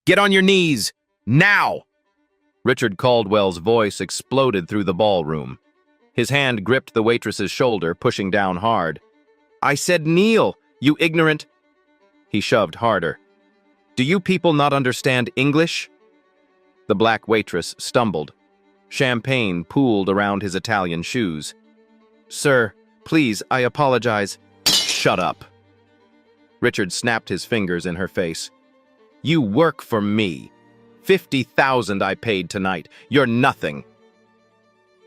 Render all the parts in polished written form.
Get on your knees! Now! Richard Caldwell's voice exploded through the ballroom. His hand gripped the waitress's shoulder, pushing down hard. I said kneel, you ignorant... He shoved harder. Do you people not understand English? The black waitress stumbled. Champagne pooled around his Italian shoes. Sir, please, I apologize. Shut up. Richard snapped his fingers in her face. You work for me. $50,000 I paid tonight. You're nothing.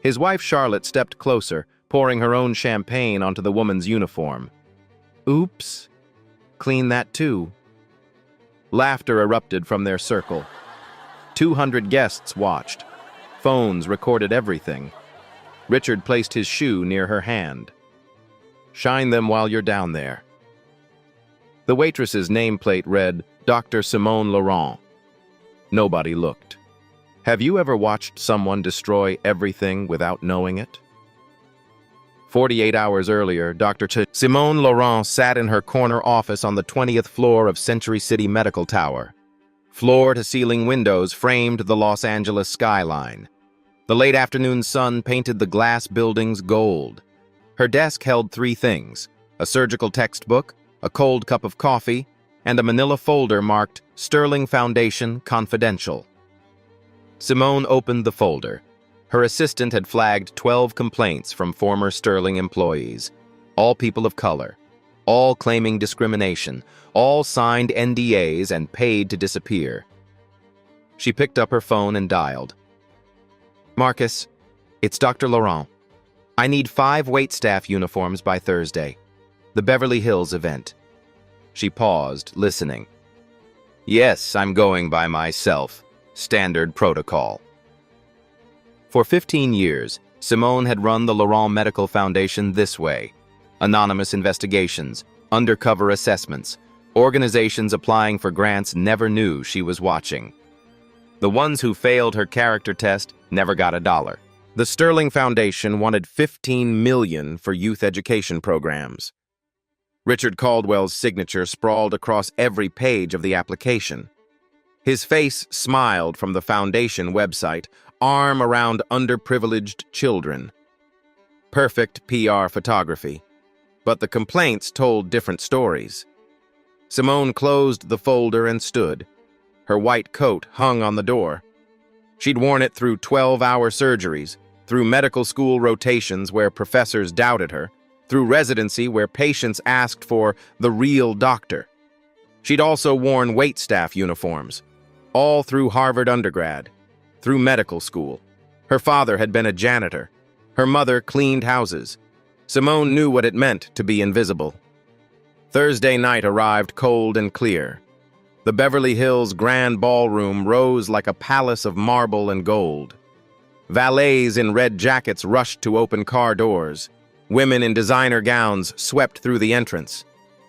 His wife Charlotte stepped closer, pouring her own champagne onto the woman's uniform. Oops. Clean that too. Laughter erupted from their circle. 200 guests watched. Phones recorded everything. Richard placed his shoe near her hand. Shine them while you're down there. The waitress's nameplate read, Dr. Simone Laurent. Nobody looked. Have you ever watched someone destroy everything without knowing it? 48 hours earlier, Simone Laurent sat in her corner office on the 20th floor of Century City Medical Tower. Floor-to-ceiling windows framed the Los Angeles skyline. The late afternoon sun painted the glass buildings gold. Her desk held 3 things: a surgical textbook, a cold cup of coffee, and a manila folder marked Sterling Foundation Confidential. Simone opened the folder. Her assistant had flagged 12 complaints from former Sterling employees, all people of color, all claiming discrimination, all signed NDAs and paid to disappear. She picked up her phone and dialed. Marcus, it's Dr. Laurent. I need 5 waitstaff uniforms by Thursday. The Beverly Hills event. She paused, listening. Yes, I'm going by myself. Standard protocol. For 15 years, Simone had run the Laurent Medical Foundation this way. Anonymous investigations, undercover assessments, organizations applying for grants never knew she was watching. The ones who failed her character test never got a dollar. The Sterling Foundation wanted $15 million for youth education programs. Richard Caldwell's signature sprawled across every page of the application. His face smiled from the foundation website, arm around underprivileged children. Perfect PR photography. But the complaints told different stories. Simone closed the folder and stood. Her white coat hung on the door. She'd worn it through 12-hour surgeries, through medical school rotations where professors doubted her, through residency where patients asked for the real doctor. She'd also worn waitstaff uniforms, all through Harvard undergrad, through medical school. Her father had been a janitor. Her mother cleaned houses. Simone knew what it meant to be invisible. Thursday night arrived cold and clear. The Beverly Hills Grand Ballroom rose like a palace of marble and gold. Valets in red jackets rushed to open car doors. Women in designer gowns swept through the entrance.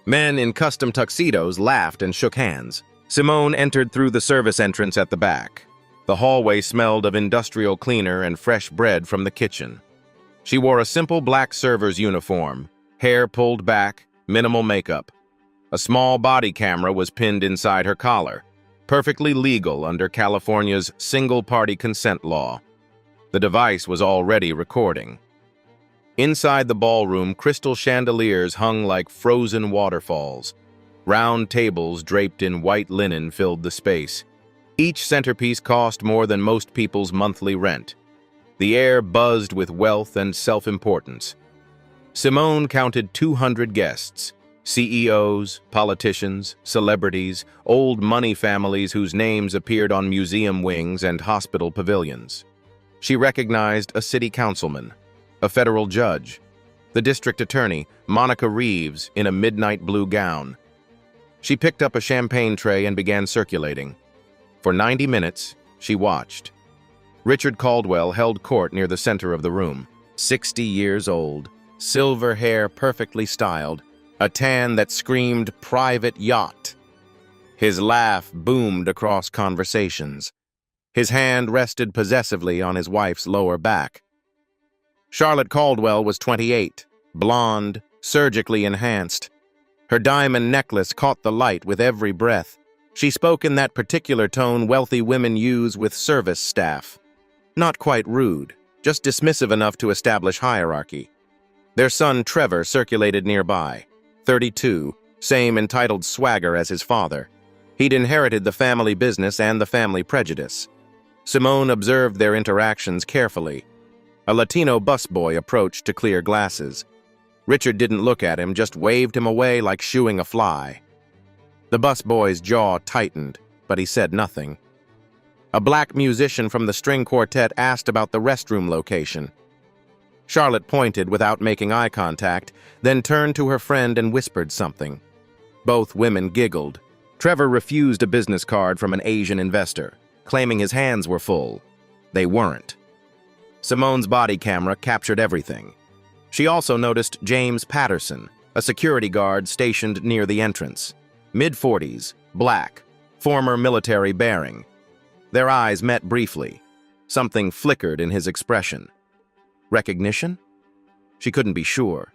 Men in custom tuxedos laughed and shook hands. Simone entered through the service entrance at the back. The hallway smelled of industrial cleaner and fresh bread from the kitchen. She wore a simple black server's uniform, hair pulled back, minimal makeup. A small body camera was pinned inside her collar, perfectly legal under California's single-party consent law. The device was already recording. Inside the ballroom, crystal chandeliers hung like frozen waterfalls. Round tables draped in white linen filled the space. Each centerpiece cost more than most people's monthly rent. The air buzzed with wealth and self-importance. Simone counted 200 guests, CEOs, politicians, celebrities, old money families whose names appeared on museum wings and hospital pavilions. She recognized a city councilman, a federal judge, the district attorney, Monica Reeves, in a midnight blue gown. She picked up a champagne tray and began circulating. For 90 minutes, she watched. Richard Caldwell held court near the center of the room. 60 years old, silver hair perfectly styled, a tan that screamed private yacht. His laugh boomed across conversations. His hand rested possessively on his wife's lower back. Charlotte Caldwell was 28, blonde, surgically enhanced. Her diamond necklace caught the light with every breath. She spoke in that particular tone wealthy women use with service staff. Not quite rude, just dismissive enough to establish hierarchy. Their son Trevor circulated nearby, 32, same entitled swagger as his father. He'd inherited the family business and the family prejudice. Simone observed their interactions carefully. A Latino busboy approached to clear glasses. Richard didn't look at him, just waved him away like shooing a fly. The busboy's jaw tightened, but he said nothing. A black musician from the string quartet asked about the restroom location. Charlotte pointed without making eye contact, then turned to her friend and whispered something. Both women giggled. Trevor refused a business card from an Asian investor, claiming his hands were full. They weren't. Simone's body camera captured everything. She also noticed James Patterson, a security guard stationed near the entrance. Mid-40s, black, former military bearing. Their eyes met briefly. Something flickered in his expression. Recognition? She couldn't be sure.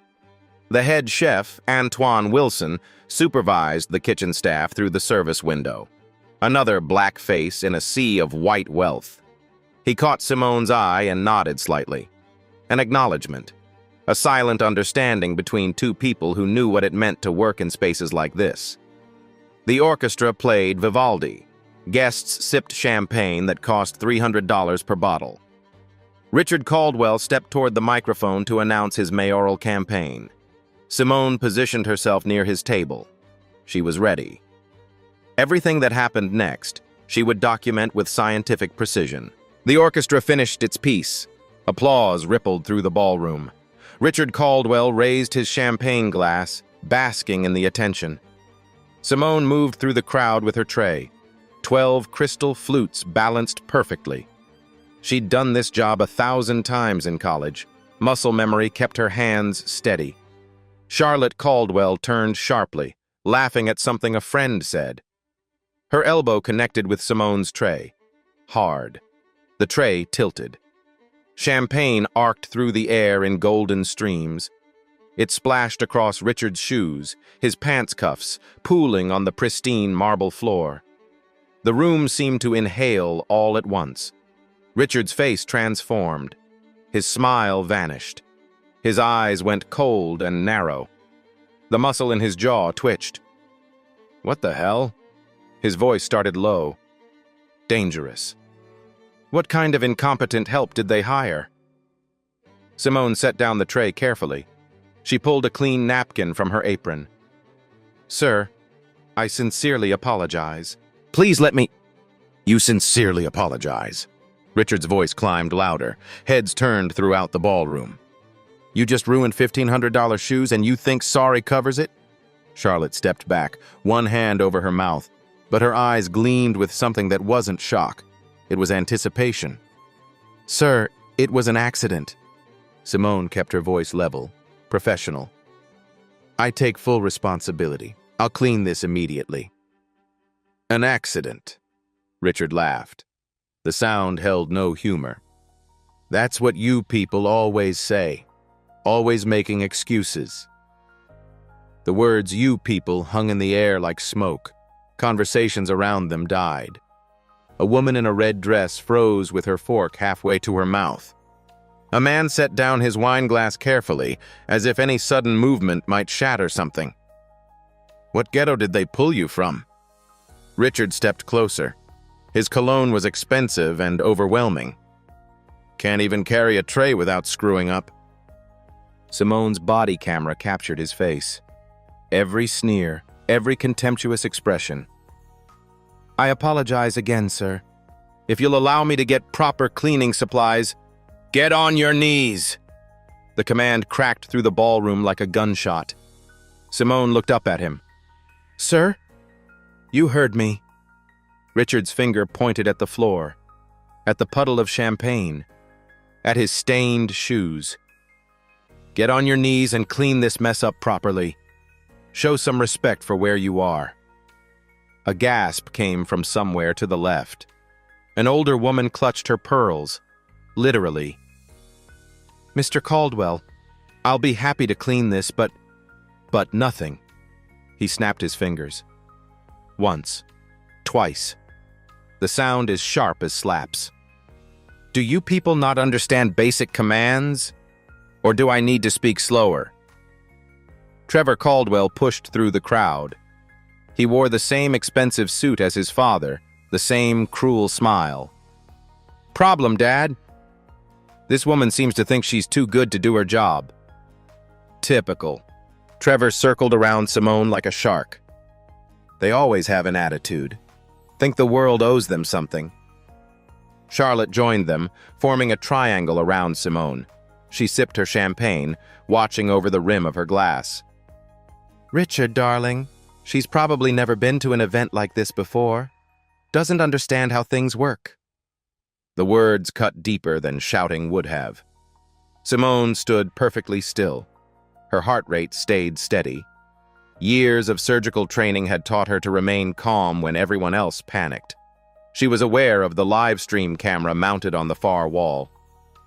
The head chef, Antoine Wilson, supervised the kitchen staff through the service window. Another black face in a sea of white wealth. He caught Simone's eye and nodded slightly. An acknowledgement. A silent understanding between two people who knew what it meant to work in spaces like this. The orchestra played Vivaldi. Guests sipped champagne that cost $300 per bottle. Richard Caldwell stepped toward the microphone to announce his mayoral campaign. Simone positioned herself near his table. She was ready. Everything that happened next, she would document with scientific precision. The orchestra finished its piece. Applause rippled through the ballroom. Richard Caldwell raised his champagne glass, basking in the attention. Simone moved through the crowd with her tray. 12 crystal flutes balanced perfectly. She'd done this job 1,000 times in college. Muscle memory kept her hands steady. Charlotte Caldwell turned sharply, laughing at something a friend said. Her elbow connected with Simone's tray. Hard. The tray tilted. Champagne arced through the air in golden streams. It splashed across Richard's shoes, his pants cuffs, pooling on the pristine marble floor. The room seemed to inhale all at once. Richard's face transformed. His smile vanished. His eyes went cold and narrow. The muscle in his jaw twitched. What the hell? His voice started low. Dangerous. What kind of incompetent help did they hire? Simone set down the tray carefully. She pulled a clean napkin from her apron. Sir, I sincerely apologize. Please let me... You sincerely apologize. Richard's voice climbed louder. Heads turned throughout the ballroom. You just ruined $1,500 shoes and you think sorry covers it? Charlotte stepped back, one hand over her mouth, but her eyes gleamed with something that wasn't shock. It was anticipation. Sir, it was an accident. Simone kept her voice level, professional. I take full responsibility. I'll clean this immediately. An accident. Richard laughed. The sound held no humor. That's what you people always say, always making excuses. The words "you people" hung in the air like smoke. Conversations around them died. A woman in a red dress froze with her fork halfway to her mouth. A man set down his wine glass carefully, as if any sudden movement might shatter something. What ghetto did they pull you from? Richard stepped closer. His cologne was expensive and overwhelming. Can't even carry a tray without screwing up. Simone's body camera captured his face. Every sneer, every contemptuous expression. I apologize again, sir. If you'll allow me to get proper cleaning supplies, get on your knees! The command cracked through the ballroom like a gunshot. Simone looked up at him. Sir? You heard me. Richard's finger pointed at the floor, at the puddle of champagne, at his stained shoes. Get on your knees and clean this mess up properly. Show some respect for where you are. A gasp came from somewhere to the left. An older woman clutched her pearls, literally. Mr. Caldwell, I'll be happy to clean this, but nothing. He snapped his fingers. Once. twice. The sound is sharp as slaps. Do you people not understand basic commands? Or do I need to speak slower? Trevor Caldwell pushed through the crowd. He wore the same expensive suit as his father, the same cruel smile. Problem, Dad? This woman seems to think she's too good to do her job. Typical. Trevor circled around Simone like a shark. They always have an attitude. Think the world owes them something. Charlotte joined them, forming a triangle around Simone. She sipped her champagne, watching over the rim of her glass. Richard, darling, she's probably never been to an event like this before. Doesn't understand how things work. The words cut deeper than shouting would have. Simone stood perfectly still. Her heart rate stayed steady. Years of surgical training had taught her to remain calm when everyone else panicked. She was aware of the live stream camera mounted on the far wall.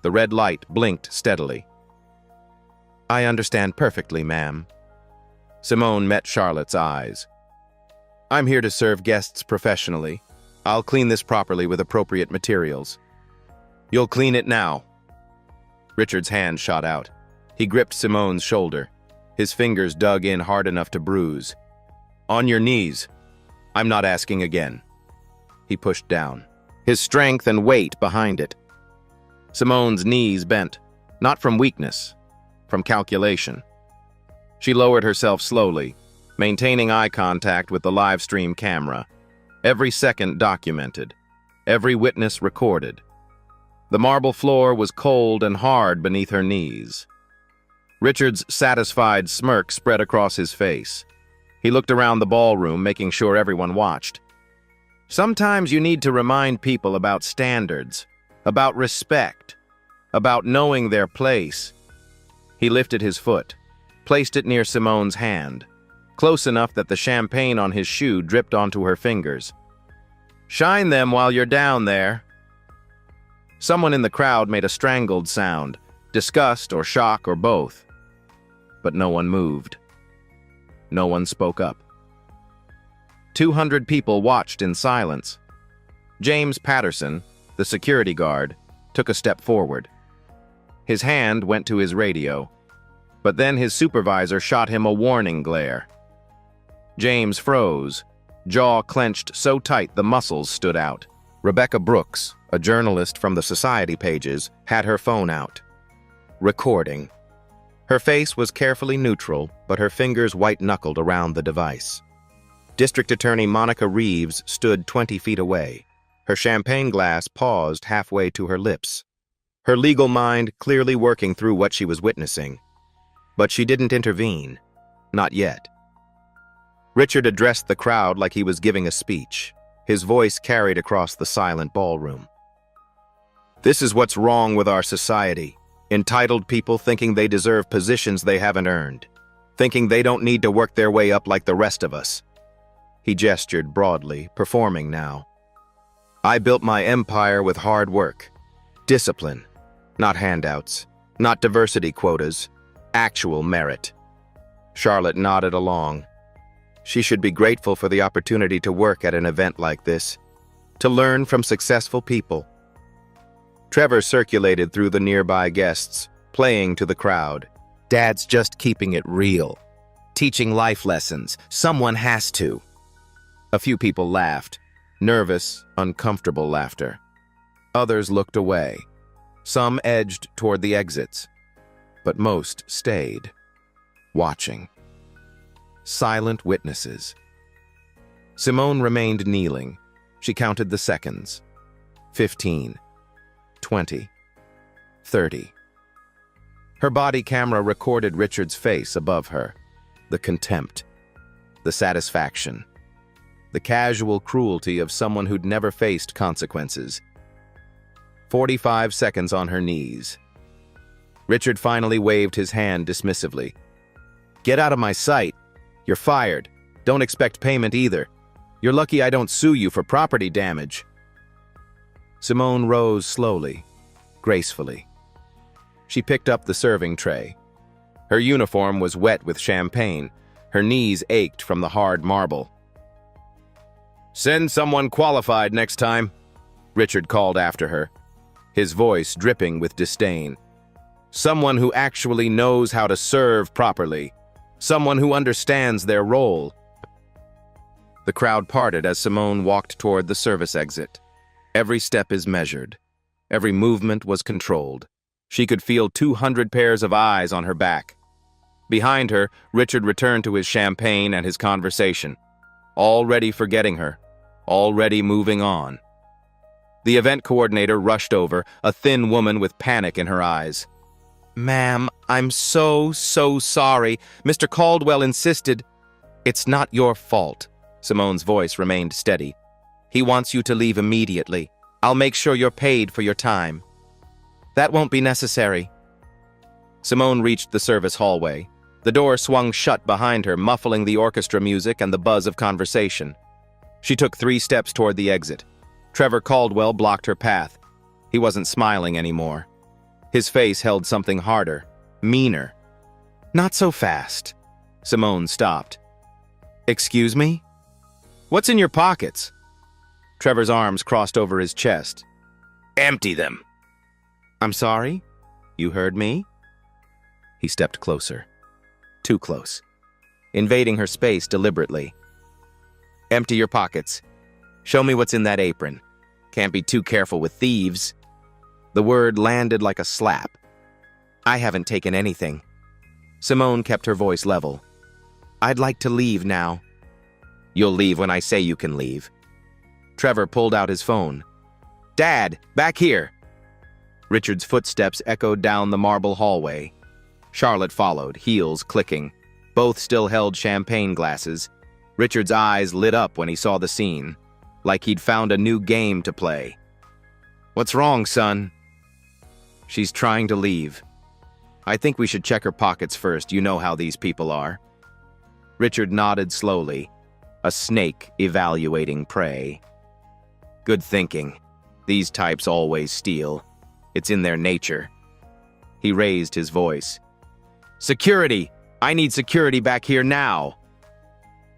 The red light blinked steadily. I understand perfectly, ma'am. Simone met Charlotte's eyes. I'm here to serve guests professionally. I'll clean this properly with appropriate materials. You'll clean it now. Richard's hand shot out. He gripped Simone's shoulder. His fingers dug in hard enough to bruise. On your knees. I'm not asking again. He pushed down, his strength and weight behind it. Simone's knees bent, not from weakness, from calculation. She lowered herself slowly, maintaining eye contact with the live stream camera. Every second documented, every witness recorded. The marble floor was cold and hard beneath her knees. Richard's satisfied smirk spread across his face. He looked around the ballroom, making sure everyone watched. Sometimes you need to remind people about standards, about respect, about knowing their place. He lifted his foot, placed it near Simone's hand, close enough that the champagne on his shoe dripped onto her fingers. Shine them while you're down there. Someone in the crowd made a strangled sound, disgust or shock or both. But no one moved. No one spoke up. 200 people watched in silence. James Patterson, the security guard, took a step forward. His hand went to his radio, but then his supervisor shot him a warning glare. James froze, jaw clenched so tight the muscles stood out. Rebecca Brooks, a journalist from the Society pages, had her phone out. Recording. Her face was carefully neutral, but her fingers white-knuckled around the device. District Attorney Monica Reeves stood 20 feet away. Her champagne glass paused halfway to her lips. Her legal mind clearly working through what she was witnessing. But she didn't intervene. Not yet. Richard addressed the crowd like he was giving a speech. His voice carried across the silent ballroom. This is what's wrong with our society. Entitled people thinking they deserve positions they haven't earned. Thinking they don't need to work their way up like the rest of us. He gestured broadly, performing now. I built my empire with hard work. Discipline. Not handouts. Not diversity quotas. Actual merit. Charlotte nodded along. She should be grateful for the opportunity to work at an event like this. To learn from successful people. Trevor circulated through the nearby guests, playing to the crowd. Dad's just keeping it real. Teaching life lessons. Someone has to. A few people laughed. Nervous, uncomfortable laughter. Others looked away. Some edged toward the exits. But most stayed. Watching. Silent witnesses. Simone remained kneeling. She counted the seconds. 15. 20. 30. Her body camera recorded Richard's face above her. The contempt. The satisfaction. The casual cruelty of someone who'd never faced consequences. 45 seconds on her knees. Richard finally waved his hand dismissively. Get out of my sight. You're fired. Don't expect payment either. You're lucky I don't sue you for property damage. Simone rose slowly, gracefully. She picked up the serving tray. Her uniform was wet with champagne. Her knees ached from the hard marble. Send someone qualified next time, Richard called after her, his voice dripping with disdain. Someone who actually knows how to serve properly. Someone who understands their role. The crowd parted as Simone walked toward the service exit. Every step is measured. Every movement was controlled. She could feel 200 pairs of eyes on her back. Behind her, Richard returned to his champagne and his conversation, already forgetting her, already moving on. The event coordinator rushed over, a thin woman with panic in her eyes. "Ma'am, I'm so sorry. Mr. Caldwell insisted." "It's not your fault." Simone's voice remained steady. "He wants you to leave immediately. I'll make sure you're paid for your time." "That won't be necessary." Simone reached the service hallway. The door swung shut behind her, muffling the orchestra music and the buzz of conversation. She took 3 steps toward the exit. Trevor Caldwell blocked her path. He wasn't smiling anymore. His face held something harder, meaner. "Not so fast." Simone stopped. "Excuse me? What's in your pockets?" Trevor's arms crossed over his chest. "Empty them." "I'm sorry? You heard me?" He stepped closer. Too close. Invading her space deliberately. "Empty your pockets. Show me what's in that apron. Can't be too careful with thieves." The word landed like a slap. "I haven't taken anything." Simone kept her voice level. "I'd like to leave now." "You'll leave when I say you can leave." Trevor pulled out his phone. "Dad, back here!" Richard's footsteps echoed down the marble hallway. Charlotte followed, heels clicking. Both still held champagne glasses. Richard's eyes lit up when he saw the scene, like he'd found a new game to play. "What's wrong, son?" "She's trying to leave. I think we should check her pockets first. You know how these people are." Richard nodded slowly, a snake evaluating prey. "Good thinking. These types always steal. It's in their nature." He raised his voice. "Security! I need security back here now!"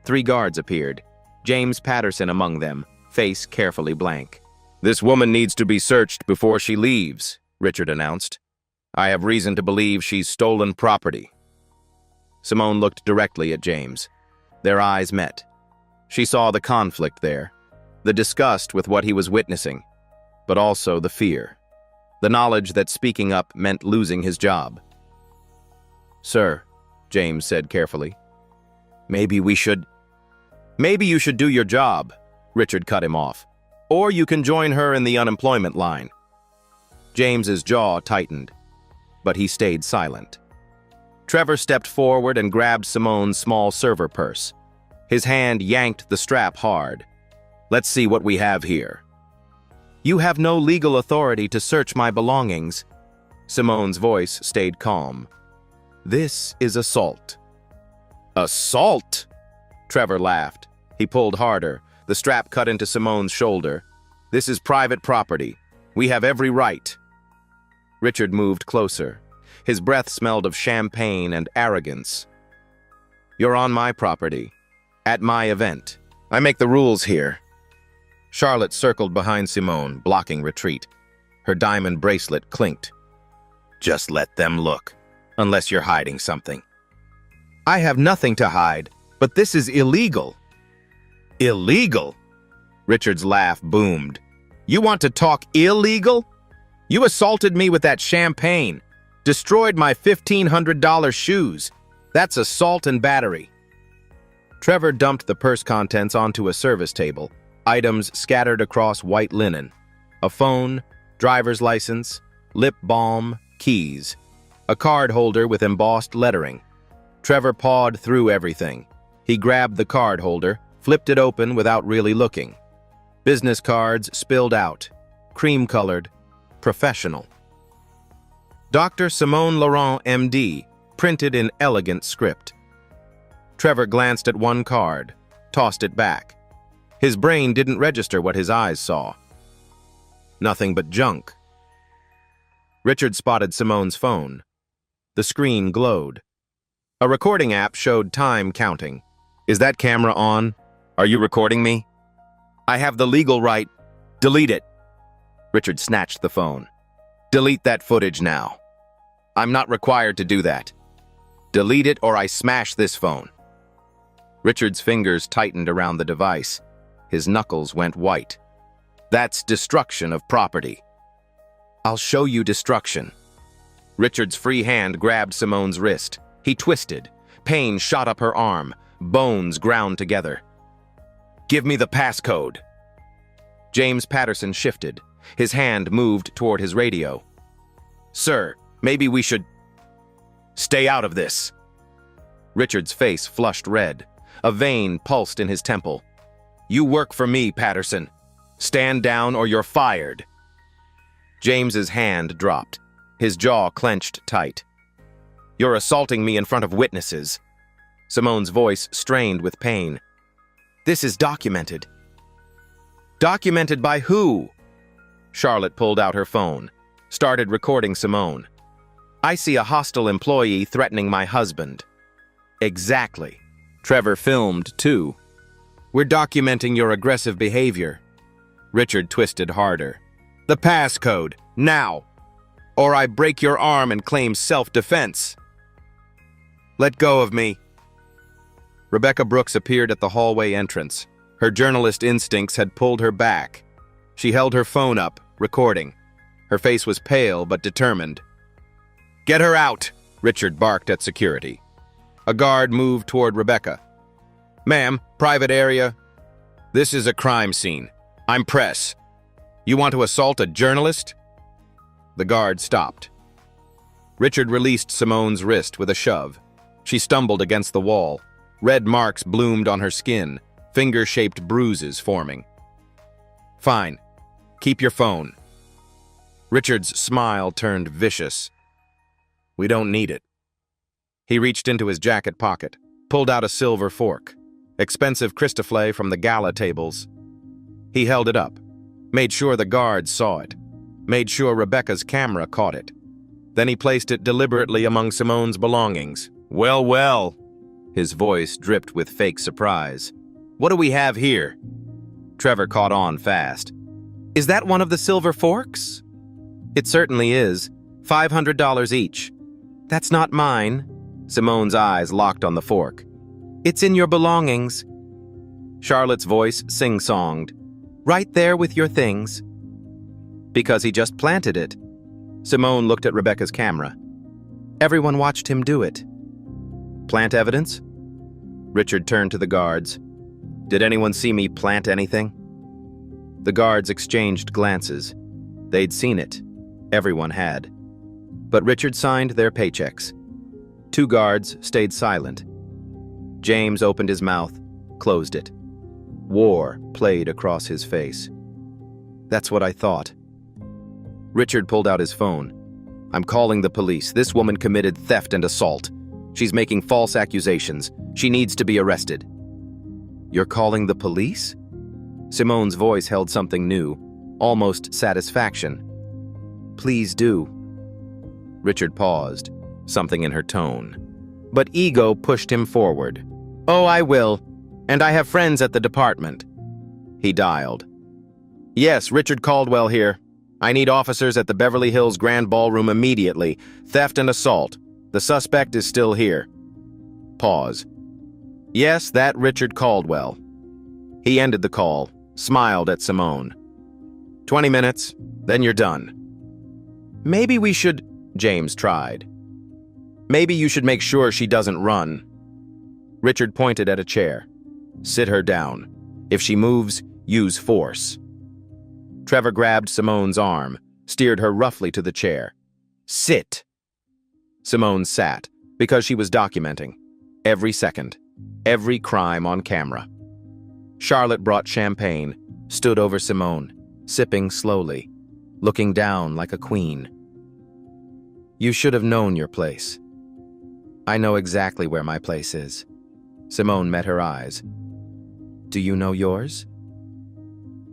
3 guards appeared, James Patterson among them, face carefully blank. "This woman needs to be searched before she leaves," Richard announced. "I have reason to believe she's stolen property." Simone looked directly at James. Their eyes met. She saw the conflict there, the disgust with what he was witnessing, but also the fear, the knowledge that speaking up meant losing his job. "Sir," James said carefully, Maybe you should do your job," Richard cut him off. "Or you can join her in the unemployment line." James's jaw tightened, but he stayed silent. Trevor stepped forward and grabbed Simone's small server purse. His hand yanked the strap hard. "Let's see what we have here." "You have no legal authority to search my belongings." Simone's voice stayed calm. "This is assault." "Assault?" Trevor laughed. He pulled harder. The strap cut into Simone's shoulder. "This is private property. We have every right." Richard moved closer. His breath smelled of champagne and arrogance. "You're on my property. At my event. I make the rules here." Charlotte circled behind Simone, blocking retreat. Her diamond bracelet clinked. "Just let them look, unless you're hiding something." "I have nothing to hide, but this is illegal." "Illegal?" Richard's laugh boomed. "You want to talk illegal? You assaulted me with that champagne, destroyed my $1,500 shoes. That's assault and battery." Trevor dumped the purse contents onto a service table, items scattered across white linen. A phone, driver's license, lip balm, keys. A card holder with embossed lettering. Trevor pawed through everything. He grabbed the card holder, flipped it open without really looking. Business cards spilled out, cream-colored, professional. Dr. Simone Laurent, MD, printed in elegant script. Trevor glanced at one card, tossed it back. His brain didn't register what his eyes saw. Nothing but junk. Richard spotted Simone's phone. The screen glowed. A recording app showed time counting. "Is that camera on? Are you recording me?" I have the legal right. Delete it. Richard snatched the phone. Delete that footage now. I'm not required to do that. Delete it or I smash this phone. Richard's fingers tightened around the device. His knuckles went white. That's destruction of property. I'll show you destruction. Richard's free hand grabbed Simone's wrist. He twisted. Pain shot up her arm. Bones ground together. Give me the passcode. James Patterson shifted. His hand moved toward his radio. Sir, maybe we should... Stay out of this. Richard's face flushed red. A vein pulsed in his temple. You work for me, Patterson. Stand down or you're fired. James's hand dropped. His jaw clenched tight. You're assaulting me in front of witnesses. Simone's voice strained with pain. This is documented. Documented by who? Charlotte pulled out her phone, started recording Simone. I see a hostile employee threatening my husband. Exactly. Trevor filmed, too. We're documenting your aggressive behavior. Richard twisted harder. The passcode, now! Or I break your arm and claim self-defense. Let go of me. Rebecca Brooks appeared at the hallway entrance. Her journalist instincts had pulled her back. She held her phone up, recording. Her face was pale but determined. Get her out, Richard barked at security. A guard moved toward Rebecca. Ma'am, private area. This is a crime scene. I'm press. You want to assault a journalist? The guard stopped. Richard released Simone's wrist with a shove. She stumbled against the wall. Red marks bloomed on her skin, finger-shaped bruises forming. Fine. Keep your phone. Richard's smile turned vicious. We don't need it. He reached into his jacket pocket, pulled out a silver fork, expensive Christofle from the Gala tables. He held it up, made sure the guards saw it, made sure Rebecca's camera caught it. Then he placed it deliberately among Simone's belongings. Well, well. His voice dripped with fake surprise. What do we have here? Trevor caught on fast. Is that one of the silver forks? It certainly is. $500 each. That's not mine. Simone's eyes locked on the fork. It's in your belongings. Charlotte's voice sing-songed. Right there with your things. Because he just planted it. Simone looked at Rebecca's camera. Everyone watched him do it. Plant evidence? Richard turned to the guards. Did anyone see me plant anything? The guards exchanged glances. They'd seen it. Everyone had. But Richard signed their paychecks. 2 guards stayed silent. James opened his mouth, closed it. War played across his face. That's what I thought. Richard pulled out his phone. I'm calling the police. This woman committed theft and assault. She's making false accusations. She needs to be arrested. You're calling the police? Simone's voice held something new, almost satisfaction. Please do. Richard paused, something in her tone. But ego pushed him forward. Oh, I will. And I have friends at the department. He dialed. Yes, Richard Caldwell here. I need officers at the Beverly Hills Grand Ballroom immediately. Theft and assault. The suspect is still here. Pause. Yes, that Richard Caldwell. He ended the call, smiled at Simone. 20 minutes, then you're done. Maybe we should... James tried. Maybe you should make sure she doesn't run. Richard pointed at a chair. Sit her down. If she moves, use force. Trevor grabbed Simone's arm, steered her roughly to the chair. Sit. Simone sat, because she was documenting. Every second. Every crime on camera. Charlotte brought champagne, stood over Simone, sipping slowly, looking down like a queen. You should have known your place. I know exactly where my place is. Simone met her eyes. Do you know yours?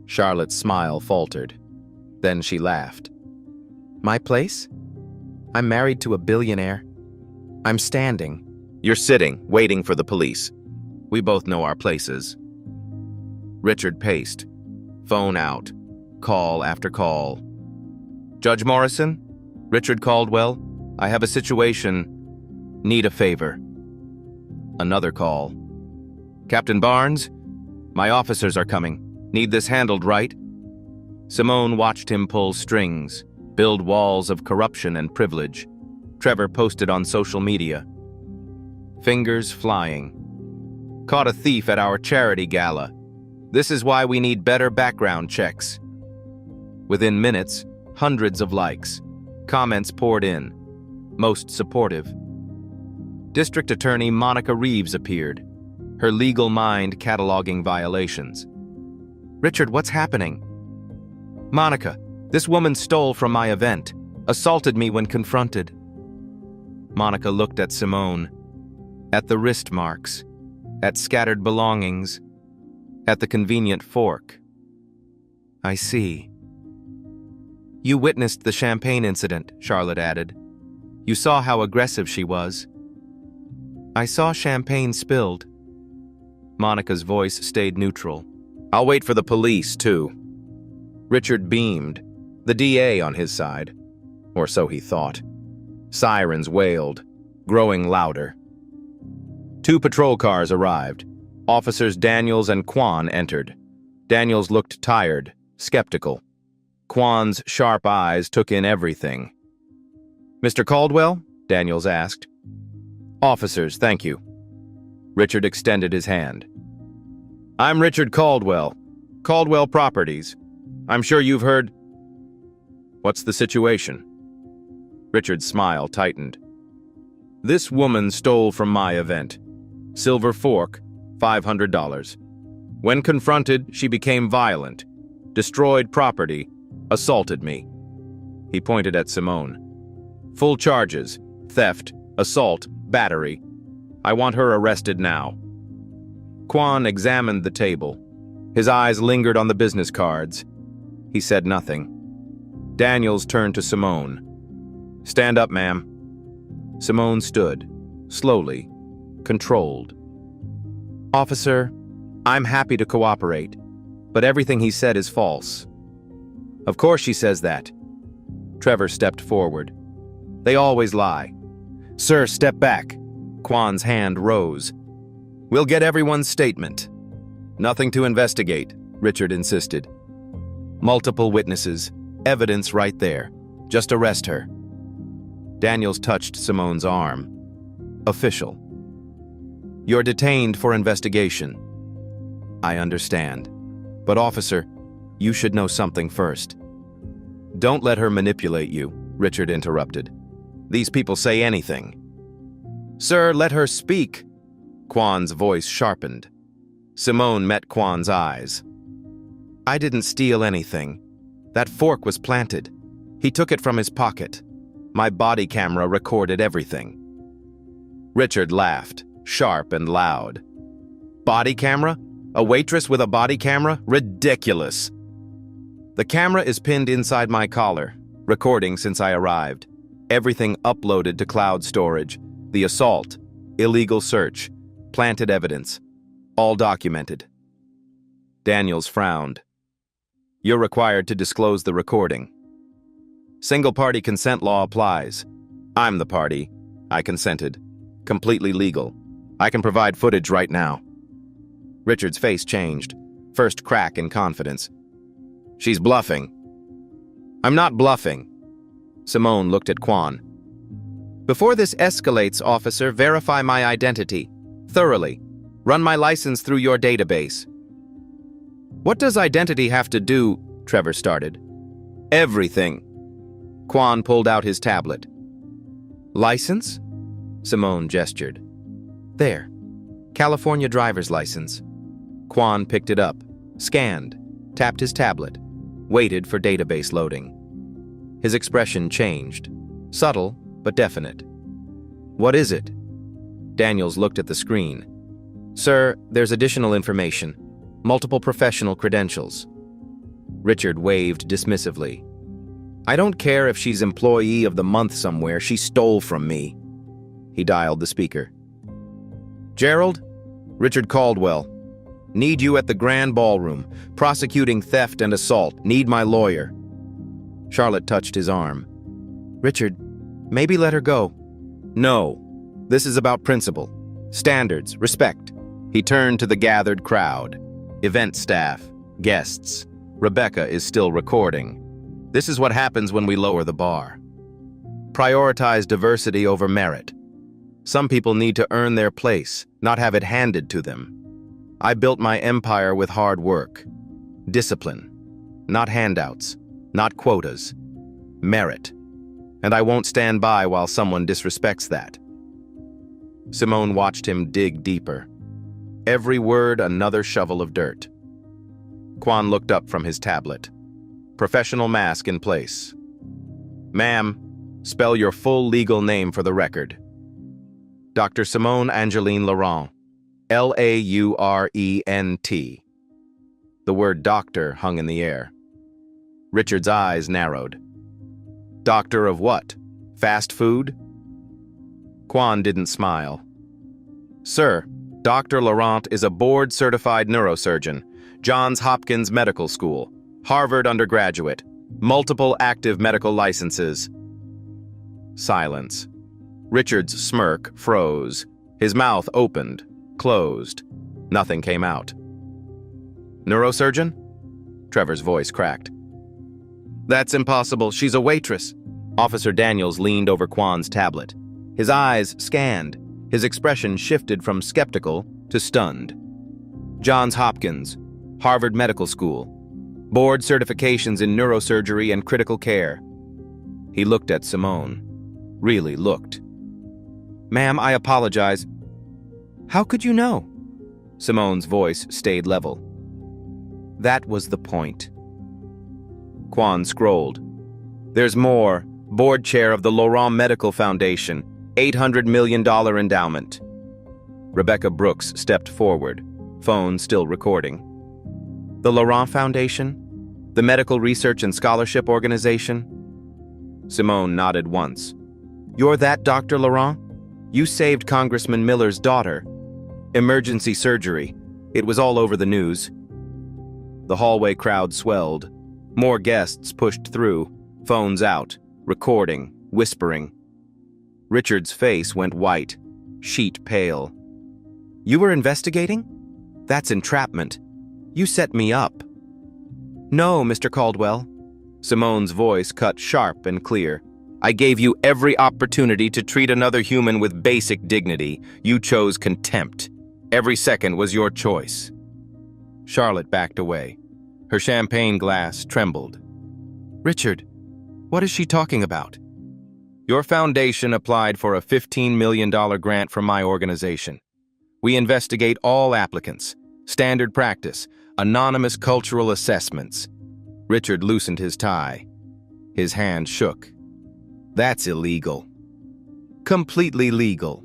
Charlotte's smile faltered. Then she laughed. My place? I'm married to a billionaire. I'm standing. You're sitting, waiting for the police. We both know our places. Richard paced, Phone out. Call after call. Judge Morrison? Richard Caldwell? I have a situation. Need a favor. Another call. Captain Barnes? My officers are coming. Need this handled right? Simone watched him pull strings, build walls of corruption and privilege. Trevor posted on social media. Fingers flying. Caught a thief at our charity gala. This is why we need better background checks. Within minutes, hundreds of likes. Comments poured in. Most supportive. District Attorney Monica Reeves appeared, her legal mind cataloging violations. Richard, what's happening? Monica, this woman stole from my event, assaulted me when confronted. Monica looked at Simone, at the wrist marks, at scattered belongings, at the convenient fork. I see. You witnessed the champagne incident, Charlotte added. You saw how aggressive she was. I saw champagne spilled. Monica's voice stayed neutral. I'll wait for the police, too. Richard beamed, the DA on his side. Or so he thought. Sirens wailed, growing louder. 2 patrol cars arrived. Officers Daniels and Quan entered. Daniels looked tired, skeptical. Quan's sharp eyes took in everything. Mr. Caldwell? Daniels asked. Officers, thank you. Richard extended his hand. I'm Richard Caldwell, Caldwell Properties. I'm sure you've heard... What's the situation? Richard's smile tightened. This woman stole from my event. Silver fork, $500. When confronted, she became violent, destroyed property, assaulted me. He pointed at Simone. Full charges, theft, assault, battery. I want her arrested now. Quan examined the table. His eyes lingered on the business cards. He said nothing. Daniels turned to Simone. Stand up, ma'am. Simone stood, slowly, controlled. Officer, I'm happy to cooperate, but everything he said is false. Of course she says that. Trevor stepped forward. They always lie. Sir, step back. Quan's hand rose. We'll get everyone's statement. Nothing to investigate, Richard insisted. Multiple witnesses, evidence right there. Just arrest her. Daniels touched Simone's arm. Official. You're detained for investigation. I understand. But officer, you should know something first. Don't let her manipulate you, Richard interrupted. These people say anything. Sir, let her speak. Quan's voice sharpened. Simone met Quan's eyes. I didn't steal anything. That fork was planted. He took it from his pocket. My body camera recorded everything. Richard laughed, sharp and loud. Body camera? A waitress with a body camera? Ridiculous. The camera is pinned inside my collar, recording since I arrived. Everything uploaded to cloud storage. The assault, illegal search, planted evidence, all documented. Daniels frowned. You're required to disclose the recording. Single-party consent law applies. I'm the party. I consented. Completely legal. I can provide footage right now. Richard's face changed. First crack in confidence. She's bluffing. I'm not bluffing. Simone looked at Quan. Before this escalates, officer, verify my identity. Thoroughly. Run my license through your database. What does identity have to do? Trevor started. Everything. Quan pulled out his tablet. License? Simone gestured. There. California driver's license. Quan picked it up, scanned, tapped his tablet, waited for database loading. His expression changed. Subtle, but definite. What is it? Daniels looked at the screen. Sir, there's additional information. Multiple professional credentials. Richard waved dismissively. I don't care if she's employee of the month somewhere. She stole from me. He dialed the speaker. Gerald? Richard Caldwell. Need you at the Grand Ballroom. Prosecuting theft and assault. Need my lawyer." Charlotte touched his arm. "Richard, maybe let her go." "No. This is about principle. Standards. Respect." He turned to the gathered crowd. Event staff. Guests. Rebecca is still recording. This is what happens when we lower the bar. Prioritize diversity over merit. Some people need to earn their place, not have it handed to them. I built my empire with hard work. Discipline. Not handouts. Not quotas. Merit. And I won't stand by while someone disrespects that. Simone watched him dig deeper. Every word another shovel of dirt. Quan looked up from his tablet. Professional mask in place. "Ma'am, spell your full legal name for the record." Dr. Simone Angeline Laurent. Laurent. The word doctor hung in the air. Richard's eyes narrowed. Doctor of what? Fast food? Quan didn't smile. "Sir, Dr. Laurent is a board-certified neurosurgeon, Johns Hopkins Medical School, Harvard undergraduate, multiple active medical licenses." Silence. Richard's smirk froze. His mouth opened, closed. Nothing came out. "Neurosurgeon?" Trevor's voice cracked. "That's impossible. She's a waitress." Officer Daniels leaned over Quan's tablet. His eyes scanned. His expression shifted from skeptical to stunned. "Johns Hopkins, Harvard Medical School, board certifications in neurosurgery and critical care." He looked at Simone. Really looked. "Ma'am, I apologize." "How could you know?" Simone's voice stayed level. "That was the point." Quan scrolled. "There's more. Board chair of the Laurent Medical Foundation, $800 million endowment." Rebecca Brooks stepped forward, phone still recording. "The Laurent Foundation? The Medical Research and Scholarship Organization?" Simone nodded once. "You're that Dr. Laurent? You saved Congressman Miller's daughter. Emergency surgery. It was all over the news." The hallway crowd swelled. More guests pushed through, phones out, recording, whispering. Richard's face went white, sheet pale. "You were investigating? That's entrapment. You set me up." "No, Mr. Caldwell." Simone's voice cut sharp and clear. "I gave you every opportunity to treat another human with basic dignity. You chose contempt. Every second was your choice." Charlotte backed away. Her champagne glass trembled. "Richard, what is she talking about?" "Your foundation applied for a $15 million grant from my organization. We investigate all applicants, standard practice, anonymous cultural assessments." Richard loosened his tie. His hand shook. "That's illegal." "Completely legal."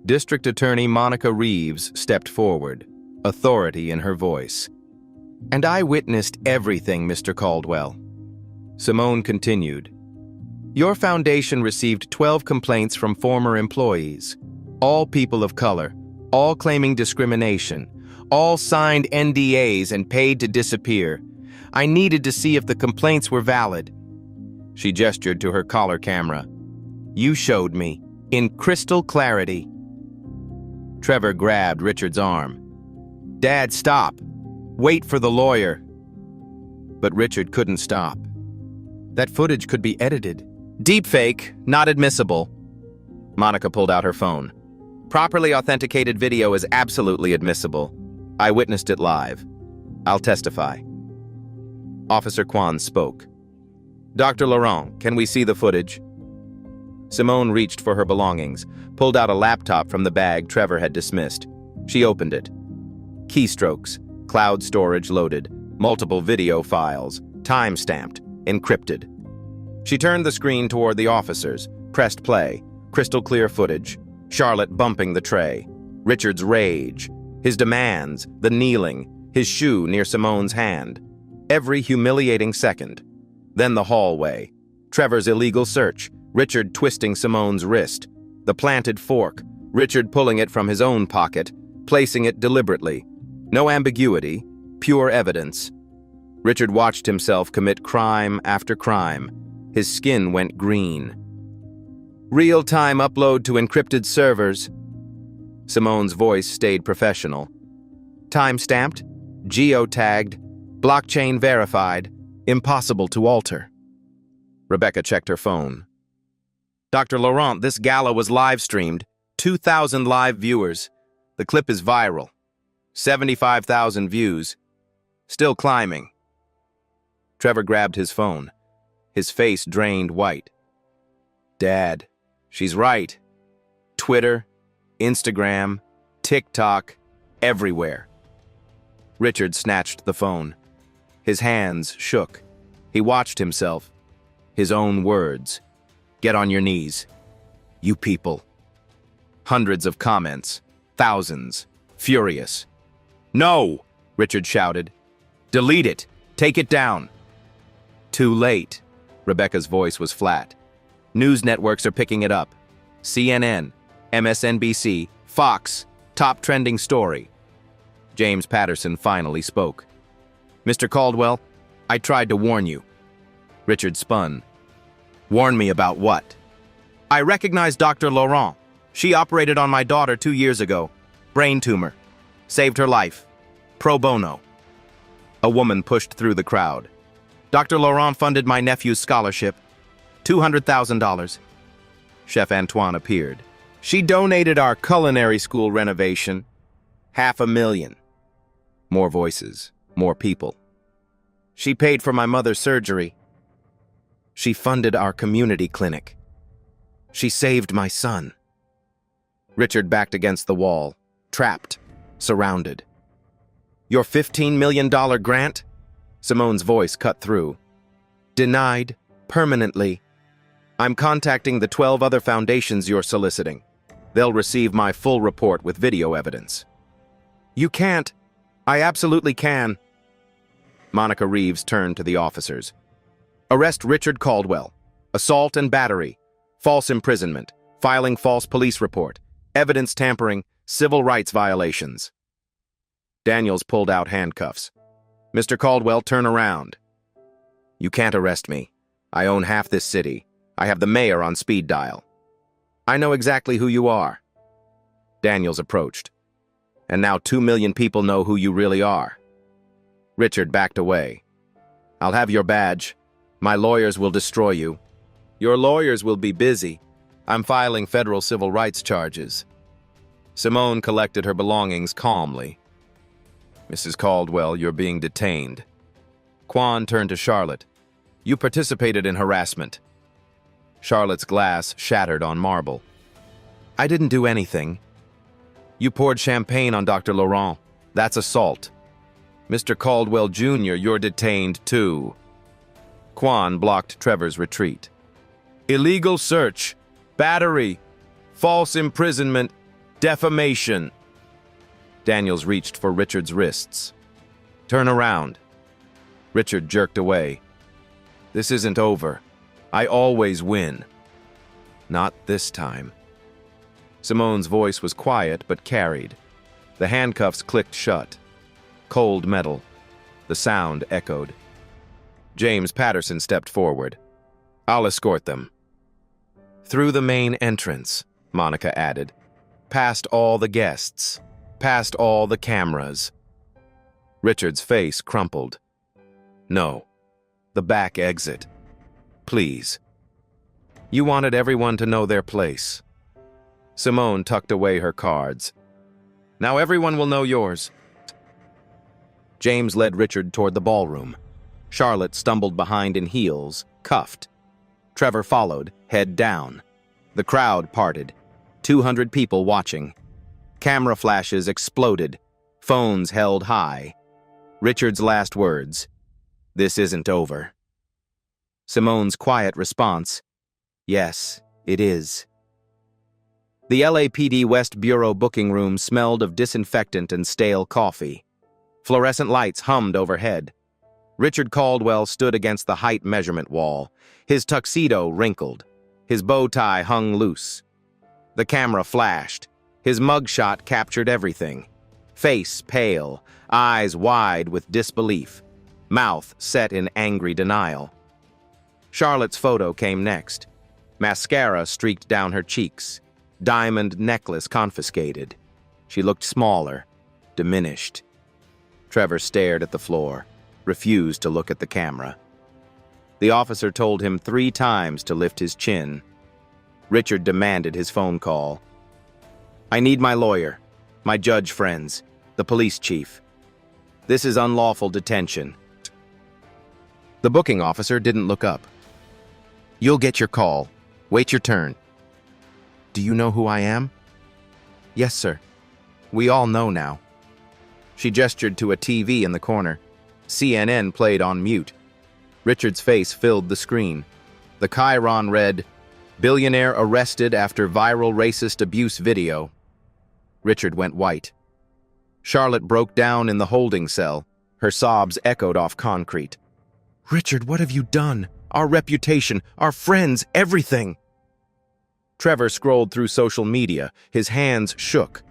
District Attorney Monica Reeves stepped forward, authority in her voice. "And I witnessed everything, Mr. Caldwell." Simone continued. "Your foundation received 12 complaints from former employees, all people of color, all claiming discrimination, all signed NDAs and paid to disappear. I needed to see if the complaints were valid." She gestured to her collar camera. "You showed me, in crystal clarity." Trevor grabbed Richard's arm. "Dad, stop. Wait for the lawyer." But Richard couldn't stop. "That footage could be edited." "Deepfake, not admissible." Monica pulled out her phone. "Properly authenticated video is absolutely admissible. I witnessed it live. I'll testify." Officer Quan spoke. "Dr. Laurent, can we see the footage?" Simone reached for her belongings, pulled out a laptop from the bag Trevor had dismissed. She opened it. Keystrokes, cloud storage loaded, multiple video files, time-stamped, encrypted. She turned the screen toward the officers, pressed play, crystal clear footage, Charlotte bumping the tray, Richard's rage, his demands, the kneeling, his shoe near Simone's hand. Every humiliating second. Then the hallway, Trevor's illegal search, Richard twisting Simone's wrist, the planted fork, Richard pulling it from his own pocket, placing it deliberately, No ambiguity, pure evidence. Richard watched himself commit crime after crime. His skin went green. Real-time upload to encrypted servers. Simone's voice stayed professional. Time-stamped, geotagged, blockchain verified, impossible to alter. Rebecca checked her phone. Dr. Laurent, this gala was live-streamed. 2,000 live viewers. The clip is viral. 75,000 views. Still climbing. Trevor grabbed his phone. His face drained white. Dad, she's right. Twitter, Instagram, TikTok, everywhere. Richard snatched the phone. His hands shook. He watched himself. His own words. Get on your knees. You people. Hundreds of comments. Thousands. Furious. No! Richard shouted. Delete it. Take it down. Too late. Rebecca's voice was flat. News networks are picking it up. CNN, MSNBC, Fox, top trending story. James Patterson finally spoke. Mr. Caldwell, I tried to warn you. Richard spun. Warn me about what? I recognize Dr. Laurent. She operated on my daughter 2 years ago. Brain tumor. Saved her life. Pro bono. A woman pushed through the crowd. Dr. Laurent funded my nephew's scholarship. $200,000. Chef Antoine appeared. She donated our culinary school renovation. $500,000. More voices. More people. She paid for my mother's surgery. She funded our community clinic. She saved my son. Richard backed against the wall, trapped, surrounded. Your $15 million grant? Simone's voice cut through. Denied, permanently. I'm contacting the 12 other foundations you're soliciting. They'll receive my full report with video evidence. You can't. I absolutely can. Monica Reeves turned to the officers. Arrest Richard Caldwell. Assault and battery. False imprisonment. Filing false police report. Evidence tampering. Civil rights violations. Daniels pulled out handcuffs. Mr. Caldwell, turn around. You can't arrest me. I own half this city. I have the mayor on speed dial. I know exactly who you are. Daniels approached. And now 2 million people know who you really are. Richard backed away. I'll have your badge. My lawyers will destroy you. Your lawyers will be busy. I'm filing federal civil rights charges. Simone collected her belongings calmly. Mrs. Caldwell, you're being detained. Quan turned to Charlotte. You participated in harassment. Charlotte's glass shattered on marble. I didn't do anything. You poured champagne on Dr. Laurent. That's assault. Mr. Caldwell Jr., you're detained too. Quan blocked Trevor's retreat. Illegal search, battery, false imprisonment, defamation. Daniels reached for Richard's wrists. Turn around. Richard jerked away. This isn't over. I always win. Not this time. Simone's voice was quiet but carried. The handcuffs clicked shut. Cold metal. The sound echoed. James Patterson stepped forward. I'll escort them. Through the main entrance, Monica added. Past all the guests. Past all the cameras. Richard's face crumpled. No. The back exit. Please. You wanted everyone to know their place. Simone tucked away her cards. Now everyone will know yours. James led Richard toward the ballroom. Charlotte stumbled behind in heels, cuffed. Trevor followed, head down. The crowd parted. 200 people watching. Camera flashes exploded. Phones held high. Richard's last words. This isn't over. Simone's quiet response. Yes, it is. The LAPD West Bureau booking room smelled of disinfectant and stale coffee. Fluorescent lights hummed overhead. Richard Caldwell stood against the height measurement wall. His tuxedo wrinkled. His bow tie hung loose. The camera flashed. His mugshot captured everything. Face pale, eyes wide with disbelief, mouth set in angry denial. Charlotte's photo came next. Mascara streaked down her cheeks, diamond necklace confiscated. She looked smaller, diminished. Trevor stared at the floor, refused to look at the camera. The officer told him 3 times to lift his chin. Richard demanded his phone call. "I need my lawyer, my judge friends, the police chief. This is unlawful detention." The booking officer didn't look up. "You'll get your call. Wait your turn." "Do you know who I am?" "Yes, sir. We all know now." She gestured to a TV in the corner. CNN played on mute. Richard's face filled the screen. The chyron read, "Billionaire arrested after viral racist abuse video." Richard went white. Charlotte broke down in the holding cell. Her sobs echoed off concrete. "Richard, what have you done? Our reputation, our friends, everything." Trevor scrolled through social media. His hands shook.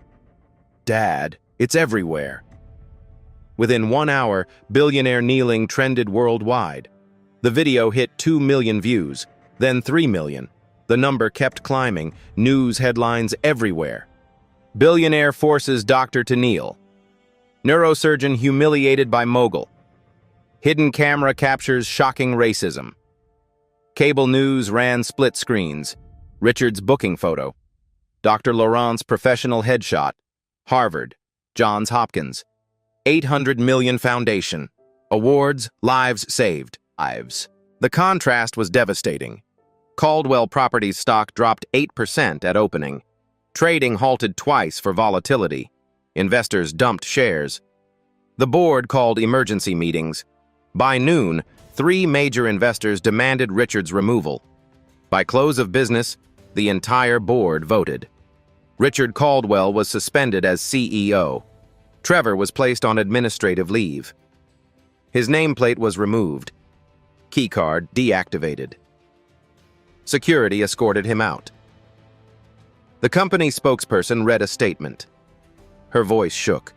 "Dad, it's everywhere." Within 1 hour, Billionaire kneeling trended worldwide. The video hit 2 million views, then 3 million. The number kept climbing, news headlines everywhere. Billionaire forces doctor to kneel. Neurosurgeon humiliated by mogul. Hidden camera captures shocking racism. Cable news ran split screens. Richard's booking photo. Dr. Laurent's professional headshot. Harvard. Johns Hopkins. 800 million foundation. Awards, lives saved. Lives. The contrast was devastating. Caldwell Properties stock dropped 8% at opening. Trading halted twice for volatility. Investors dumped shares. The board called emergency meetings. By noon, 3 major investors demanded Richard's removal. By close of business, the entire board voted. Richard Caldwell was suspended as CEO. Trevor was placed on administrative leave. His nameplate was removed. Keycard deactivated. Security escorted him out. The company spokesperson read a statement. Her voice shook.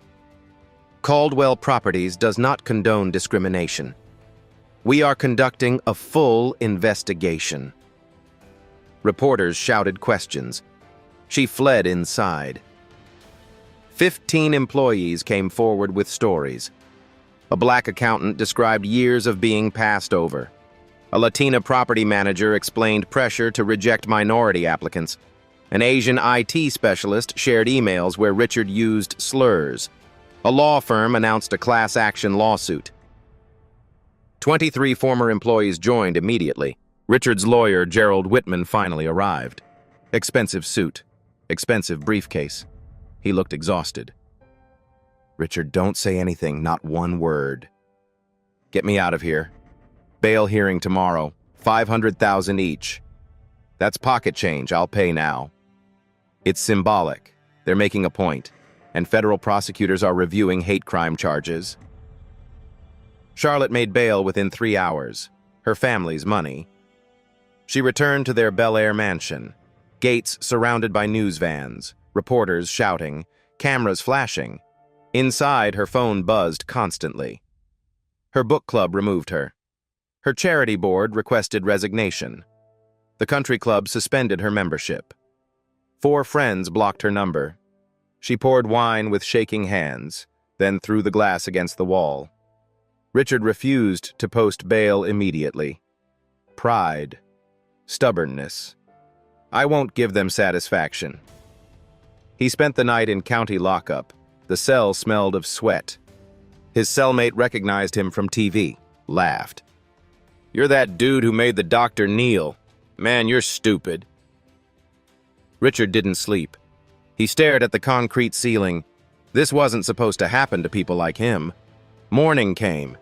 "Caldwell Properties does not condone discrimination. We are conducting a full investigation." Reporters shouted questions. She fled inside. 15 employees came forward with stories. A black accountant described years of being passed over. A Latina property manager explained pressure to reject minority applicants. An Asian IT specialist shared emails where Richard used slurs. A law firm announced a class action lawsuit. 23 former employees joined immediately. Richard's lawyer, Gerald Whitman, finally arrived. Expensive suit. Expensive briefcase. He looked exhausted. "Richard, don't say anything, not one word. Get me out of here. Bail hearing tomorrow, 500,000 each. That's pocket change, I'll pay now." It's symbolic. They're making a point, and federal prosecutors are reviewing hate crime charges. Charlotte made bail within 3 hours. Her family's money. She returned to their Bel Air mansion. Gates surrounded by news vans, reporters shouting, cameras flashing. Inside, her phone buzzed constantly. Her book club removed her. Her charity board requested resignation. The country club suspended her membership. 4 friends blocked her number. She poured wine with shaking hands, then threw the glass against the wall. Richard refused to post bail immediately. Pride. Stubbornness. "I won't give them satisfaction." He spent the night in county lockup. The cell smelled of sweat. His cellmate recognized him from TV, laughed. "You're that dude who made the doctor kneel. Man, you're stupid." Richard didn't sleep. He stared at the concrete ceiling. This wasn't supposed to happen to people like him. Morning came.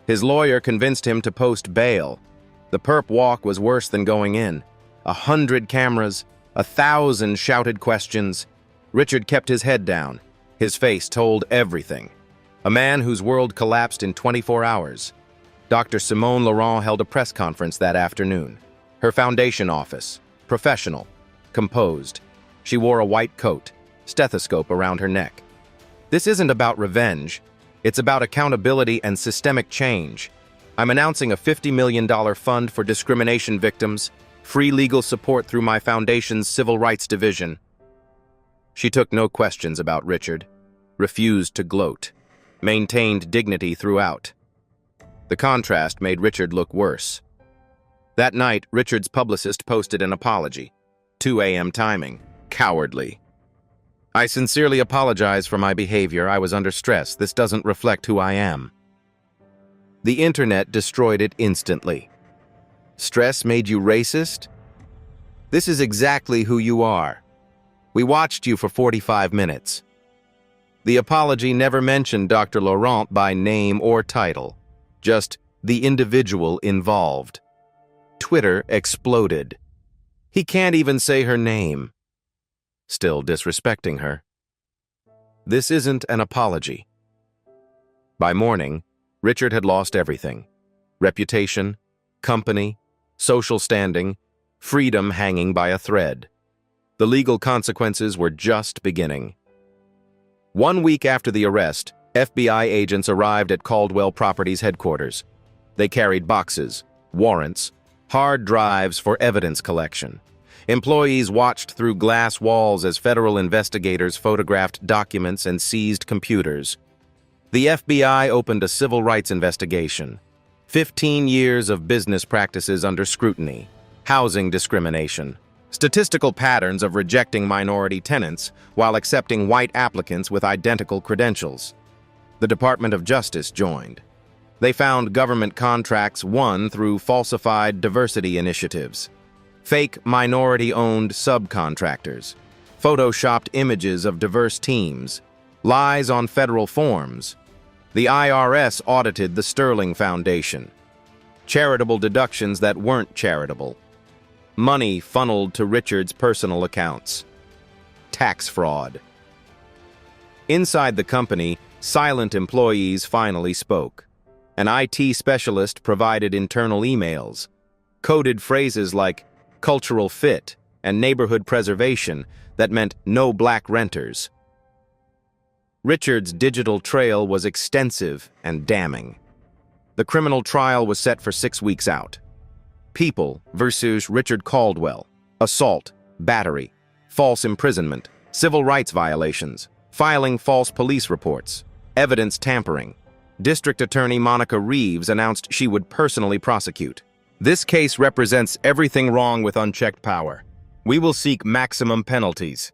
His lawyer convinced him to post bail. The perp walk was worse than going in. 100 cameras, 1,000 shouted questions. Richard kept his head down. His face told everything. A man whose world collapsed in 24 hours. Dr. Simone Laurent held a press conference that afternoon. Her foundation office, professional, composed. She wore a white coat, stethoscope around her neck. "This isn't about revenge. It's about accountability and systemic change. I'm announcing a $50 million fund for discrimination victims, free legal support through my foundation's Civil Rights Division. She took no questions about Richard, refused to gloat, maintained dignity throughout. The contrast made Richard look worse. That night, Richard's publicist posted an apology. 2 a.m. timing. Cowardly. I sincerely apologize for my behavior. I was under stress. This doesn't reflect who I am. The internet destroyed it instantly. Stress made you racist? This is exactly who you are. We watched you for 45 minutes. The apology never mentioned Dr. Laurent by name or title, just the individual involved. Twitter exploded. He can't even say her name. Still disrespecting her. This isn't an apology. By morning, Richard had lost everything. Reputation, company, social standing, freedom hanging by a thread. The legal consequences were just beginning. 1 week after the arrest, FBI agents arrived at Caldwell Properties headquarters. They carried boxes, warrants, hard drives for evidence collection. Employees watched through glass walls as federal investigators photographed documents and seized computers. The FBI opened a civil rights investigation. 15 years of business practices under scrutiny. Housing discrimination. Statistical patterns of rejecting minority tenants while accepting white applicants with identical credentials. The Department of Justice joined. They found government contracts won through falsified diversity initiatives. Fake minority-owned subcontractors, photoshopped images of diverse teams, lies on federal forms. The IRS audited the Sterling Foundation. Charitable deductions that weren't charitable. Money funneled to Richard's personal accounts. Tax fraud. Inside the company, silent employees finally spoke. An IT specialist provided internal emails, coded phrases like cultural fit and neighborhood preservation that meant no black renters. Richard's digital trail was extensive and damning. The criminal trial was set for 6 weeks out. People versus Richard Caldwell. Assault, battery, false imprisonment, civil rights violations, filing false police reports, evidence tampering. District Attorney Monica Reeves announced she would personally prosecute. This case represents everything wrong with unchecked power. We will seek maximum penalties.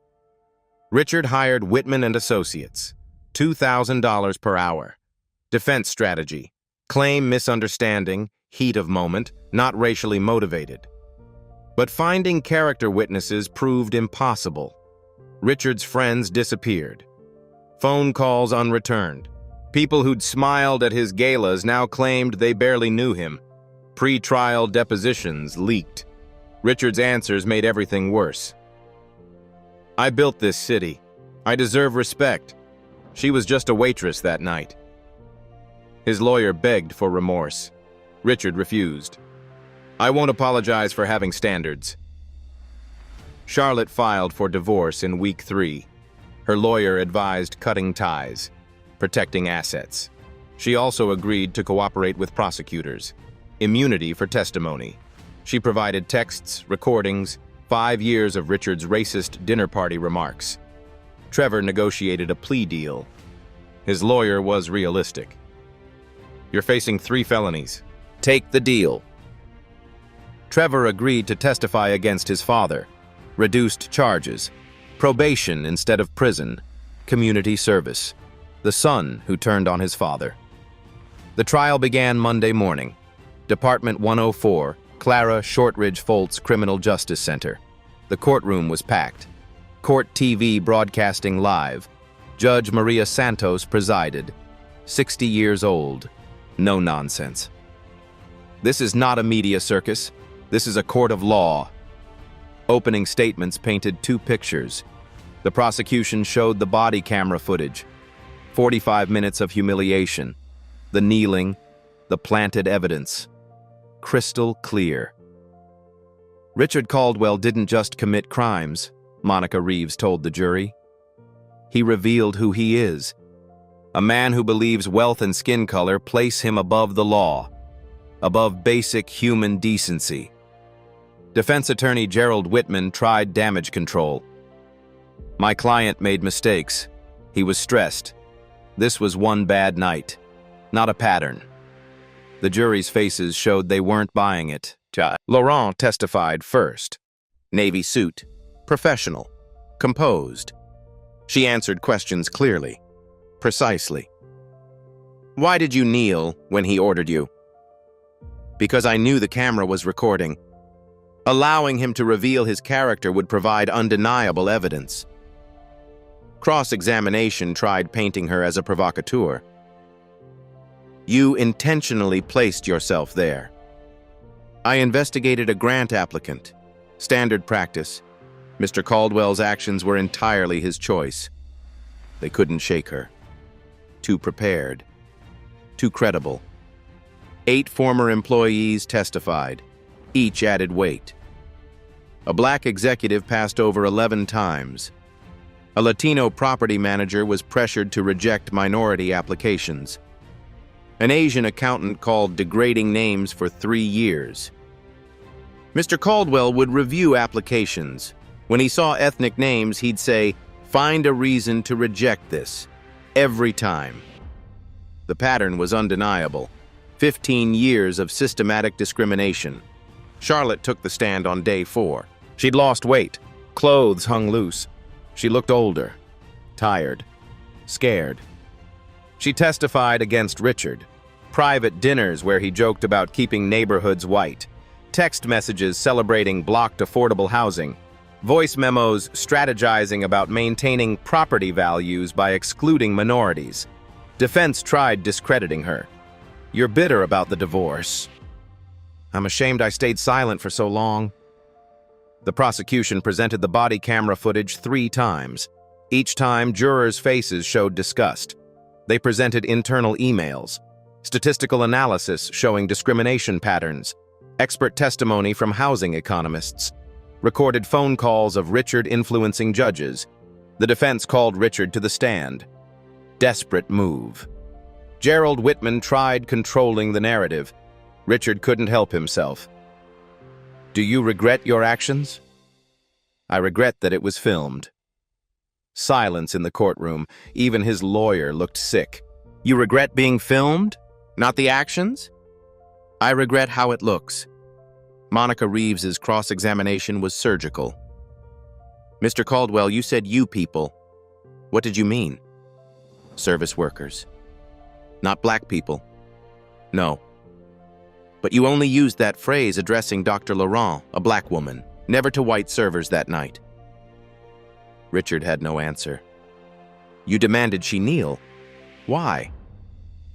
Richard hired Whitman and Associates. $2,000 per hour. Defense strategy. Claim misunderstanding, heat of moment, not racially motivated. But finding character witnesses proved impossible. Richard's friends disappeared. Phone calls unreturned. People who'd smiled at his galas now claimed they barely knew him. Pre-trial depositions leaked. Richard's answers made everything worse. I built this city. I deserve respect. She was just a waitress that night. His lawyer begged for remorse. Richard refused. I won't apologize for having standards. Charlotte filed for divorce in week 3. Her lawyer advised cutting ties, protecting assets. She also agreed to cooperate with prosecutors. Immunity for testimony. She provided texts, recordings, 5 years of Richard's racist dinner party remarks. Trevor negotiated a plea deal. His lawyer was realistic. You're facing 3 felonies. Take the deal. Trevor agreed to testify against his father. Reduced charges. Probation instead of prison. Community service. The son who turned on his father. The trial began Monday morning. Department 104, Clara Shortridge Foltz Criminal Justice Center. The courtroom was packed. Court TV broadcasting live. Judge Maria Santos presided. 60 years old. No nonsense. This is not a media circus. This is a court of law. Opening statements painted 2 pictures. The prosecution showed the body camera footage. 45 minutes of humiliation. The kneeling, the planted evidence. Crystal clear. Richard Caldwell didn't just commit crimes, Monica Reeves told the jury. He revealed who he is. A man who believes wealth and skin color place him above the law, above basic human decency. Defense attorney Gerald Whitman tried damage control. My client made mistakes. He was stressed. This was one bad night, not a pattern. The jury's faces showed they weren't buying it. Laurent testified first. Navy suit, professional, composed. She answered questions clearly, precisely. Why did you kneel when he ordered you? Because I knew the camera was recording. Allowing him to reveal his character would provide undeniable evidence. Cross-examination tried painting her as a provocateur. You intentionally placed yourself there. I investigated a grant applicant. Standard practice. Mr. Caldwell's actions were entirely his choice. They couldn't shake her. Too prepared. Too credible. 8 former employees testified. Each added weight. A black executive passed over 11 times. A Latino property manager was pressured to reject minority applications. An Asian accountant called degrading names for 3 years. Mr. Caldwell would review applications. When he saw ethnic names, he'd say, "Find a reason to reject this." Every time. The pattern was undeniable. 15 years of systematic discrimination. Charlotte took the stand on day 4. She'd lost weight. Clothes hung loose. She looked older, tired, scared. She testified against Richard. Private dinners where he joked about keeping neighborhoods white. Text messages celebrating blocked affordable housing. Voice memos strategizing about maintaining property values by excluding minorities. Defense tried discrediting her. You're bitter about the divorce. I'm ashamed I stayed silent for so long. The prosecution presented the body camera footage 3 times. Each time, jurors' faces showed disgust. They presented internal emails, statistical analysis showing discrimination patterns, expert testimony from housing economists, recorded phone calls of Richard influencing judges. The defense called Richard to the stand. Desperate move. Gerald Whitman tried controlling the narrative. Richard couldn't help himself. Do you regret your actions? I regret that it was filmed. Silence in the courtroom. Even his lawyer looked sick. You regret being filmed? Not the actions? I regret how it looks. Monica Reeves's cross-examination was surgical. Mr. Caldwell, you said you people. What did you mean? Service workers. Not black people. No. But you only used that phrase addressing Dr. Laurent, a black woman, never to white servers that night. Richard had no answer. You demanded she kneel. Why?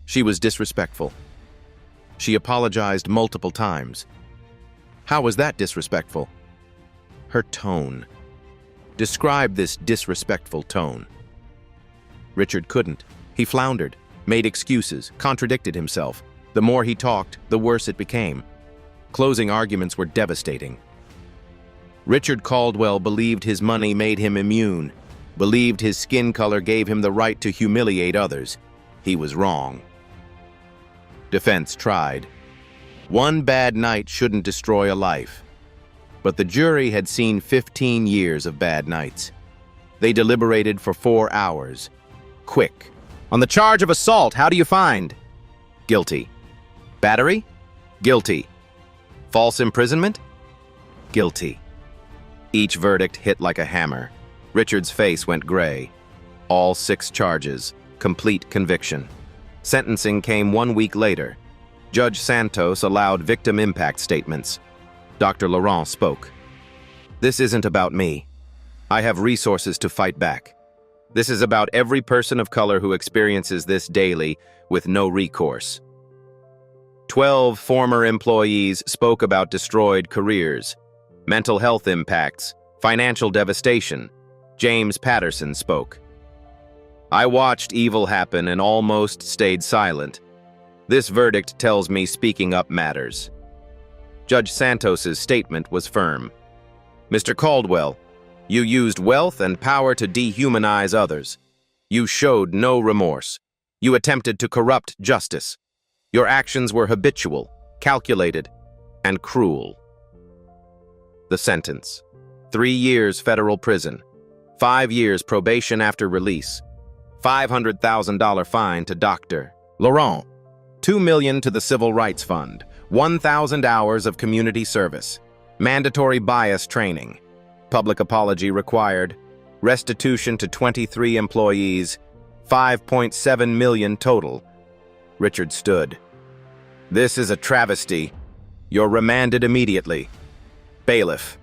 She was disrespectful. She apologized multiple times. How was that disrespectful? Her tone. Describe this disrespectful tone. Richard couldn't. He floundered, made excuses, contradicted himself. The more he talked, the worse it became. Closing arguments were devastating. Richard Caldwell believed his money made him immune, believed his skin color gave him the right to humiliate others. He was wrong. Defense tried. One bad night shouldn't destroy a life. But the jury had seen 15 years of bad nights. They deliberated for 4 hours. Quick. On the charge of assault, how do you find? Guilty. Battery? Guilty. False imprisonment? Guilty. Each verdict hit like a hammer. Richard's face went gray. All 6 charges. Complete conviction. Sentencing came 1 week later. Judge Santos allowed victim impact statements. Dr. Laurent spoke. This isn't about me. I have resources to fight back. This is about every person of color who experiences this daily with no recourse. 12 former employees spoke about destroyed careers, mental health impacts, financial devastation. James Patterson spoke. I watched evil happen and almost stayed silent. This verdict tells me speaking up matters. Judge Santos's statement was firm. Mr. Caldwell, you used wealth and power to dehumanize others. You showed no remorse. You attempted to corrupt justice. Your actions were habitual, calculated, and cruel. The sentence: 3 years federal prison, 5 years probation after release, $500,000 fine to Dr. Laurent, $2 million to the Civil Rights Fund, 1,000 hours of community service, mandatory bias training, public apology required, restitution to 23 employees, $5.7 million total. Richard stood. This is a travesty. You're remanded immediately. Bailiff.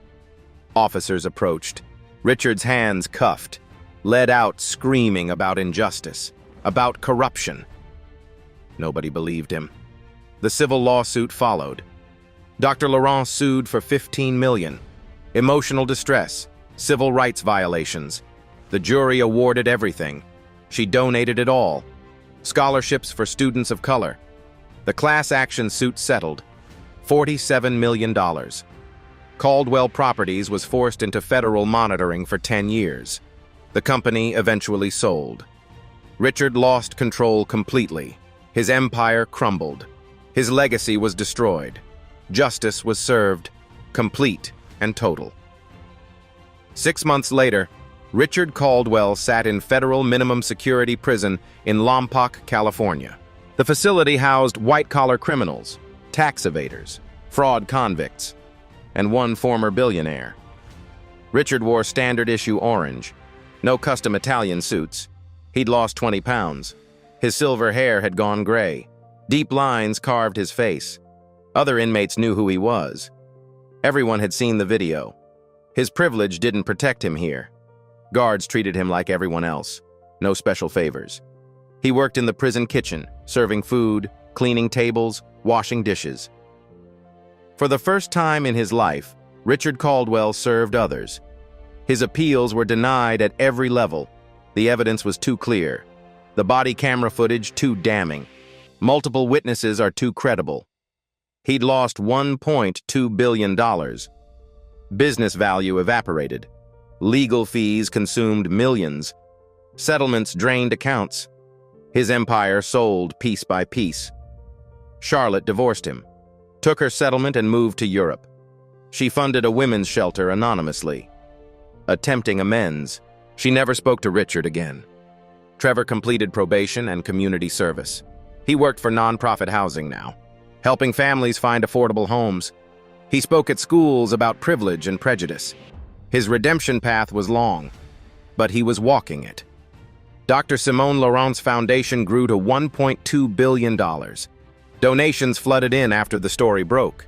Officers approached. Richard's hands cuffed, led out screaming about injustice, about corruption. Nobody believed him. The civil lawsuit followed. Dr. Laurent sued for $15 million. Emotional distress, civil rights violations. The jury awarded everything. She donated it all. Scholarships for students of color. The class action suit settled. $47 million. Caldwell Properties was forced into federal monitoring for 10 years. The company eventually sold. Richard lost control completely. His empire crumbled. His legacy was destroyed. Justice was served, complete and total. 6 months later, Richard Caldwell sat in federal minimum security prison in Lompoc, California. The facility housed white-collar criminals, tax evaders, fraud convicts, and one former billionaire. Richard wore standard-issue orange, no custom Italian suits. He'd lost 20 pounds. His silver hair had gone gray. Deep lines carved his face. Other inmates knew who he was. Everyone had seen the video. His privilege didn't protect him here. Guards treated him like everyone else. No special favors. He worked in the prison kitchen, serving food, cleaning tables, washing dishes. For the first time in his life, Richard Caldwell served others. His appeals were denied at every level. The evidence was too clear. The body camera footage too damning. Multiple witnesses are too credible. He'd lost $1.2 billion. Business value evaporated. Legal fees consumed millions. Settlements drained accounts. His empire sold piece by piece. Charlotte divorced him, took her settlement and moved to Europe. She funded a women's shelter anonymously. Attempting amends, she never spoke to Richard again. Trevor completed probation and community service. He worked for nonprofit housing now, helping families find affordable homes. He spoke at schools about privilege and prejudice. His redemption path was long, but he was walking it. Dr. Simone Laurent's foundation grew to $1.2 billion. Donations flooded in after the story broke.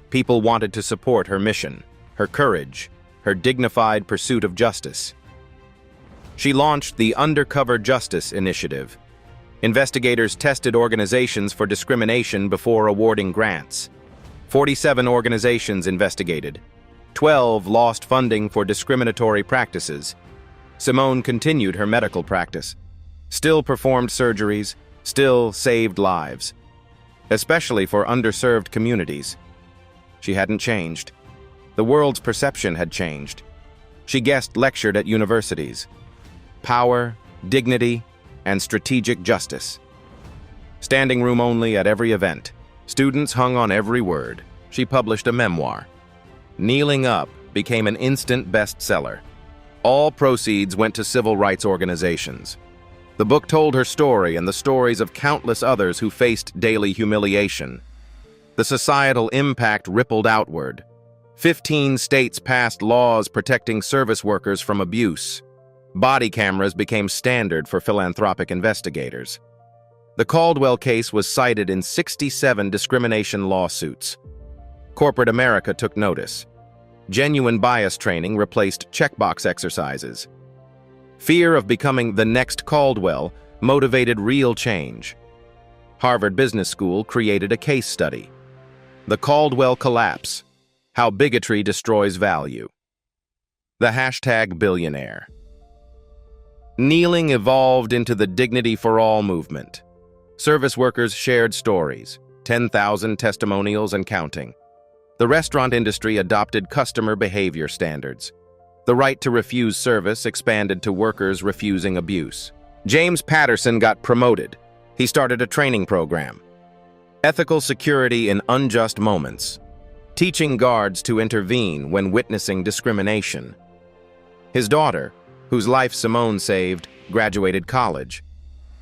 People wanted to support her mission, her courage, her dignified pursuit of justice. She launched the Undercover Justice Initiative. Investigators tested organizations for discrimination before awarding grants. 47 organizations investigated. 12 lost funding for discriminatory practices. Simone continued her medical practice, still performed surgeries, still saved lives, especially for underserved communities. She hadn't changed. The world's perception had changed. She guest lectured at universities. Power, dignity, and strategic justice. Standing room only at every event. Students hung on every word. She published a memoir. Kneeling Up became an instant bestseller. All proceeds went to civil rights organizations. The book told her story and the stories of countless others who faced daily humiliation. The societal impact rippled outward. 15 states passed laws protecting service workers from abuse. Body cameras became standard for philanthropic investigators. The Caldwell case was cited in 67 discrimination lawsuits. Corporate America took notice. Genuine bias training replaced checkbox exercises. Fear of becoming the next Caldwell motivated real change. Harvard Business School created a case study. The Caldwell Collapse: How Bigotry Destroys Value. The hashtag Billionaire. Kneeling evolved into the Dignity for All movement. Service workers shared stories, 10,000 testimonials and counting. The restaurant industry adopted customer behavior standards. The right to refuse service expanded to workers refusing abuse. James Patterson got promoted. He started a training program. Ethical security in unjust moments, teaching guards to intervene when witnessing discrimination. His daughter, whose life Simone saved, graduated college.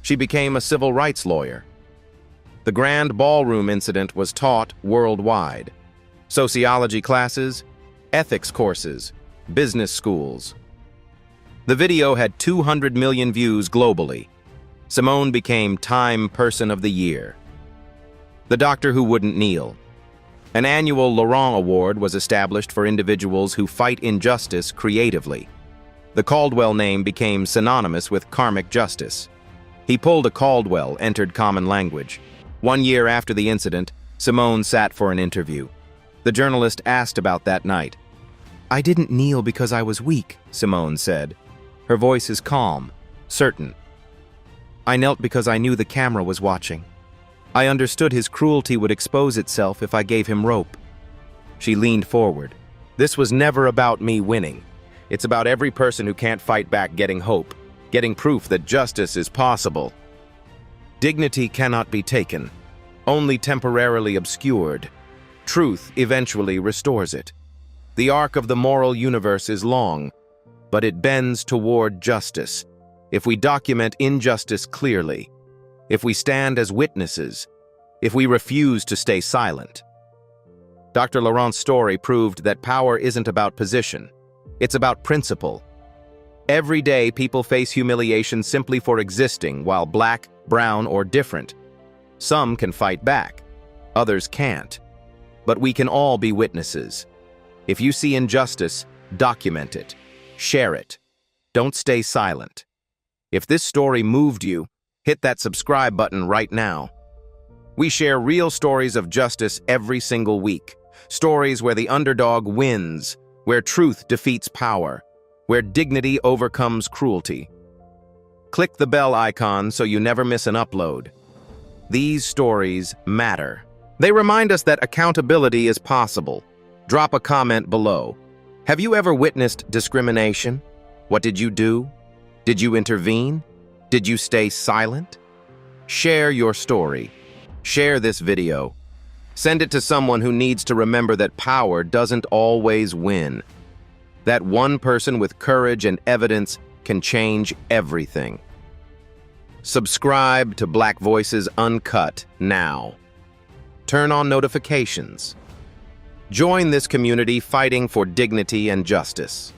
She became a civil rights lawyer. The grand ballroom incident was taught worldwide. Sociology classes, ethics courses, business schools. The video had 200 million views globally. Simone became Time Person of the Year. The Doctor Who Wouldn't Kneel. An annual Laurent Award was established for individuals who fight injustice creatively. The Caldwell name became synonymous with karmic justice. He pulled a Caldwell, entered common language. 1 year after the incident, Simone sat for an interview. The journalist asked about that night. "I didn't kneel because I was weak," Simone said. Her voice is calm, certain. "I knelt because I knew the camera was watching. I understood his cruelty would expose itself if I gave him rope." She leaned forward. "This was never about me winning. It's about every person who can't fight back getting hope, getting proof that justice is possible. Dignity cannot be taken, only temporarily obscured. Truth eventually restores it. The arc of the moral universe is long, but it bends toward justice. If we document injustice clearly, if we stand as witnesses, if we refuse to stay silent." Dr. Laurent's story proved that power isn't about position. It's about principle. Every day, people face humiliation simply for existing, while black, brown, or different. Some can fight back. Others can't. But we can all be witnesses. If you see injustice, document it. Share it. Don't stay silent. If this story moved you, hit that subscribe button right now. We share real stories of justice every single week. Stories where the underdog wins, where truth defeats power, where dignity overcomes cruelty. Click the bell icon so you never miss an upload. These stories matter. They remind us that accountability is possible. Drop a comment below. Have you ever witnessed discrimination? What did you do? Did you intervene? Did you stay silent? Share your story. Share this video. Send it to someone who needs to remember that power doesn't always win. That one person with courage and evidence can change everything. Subscribe to Black Voices Uncut now. Turn on notifications. Join this community fighting for dignity and justice.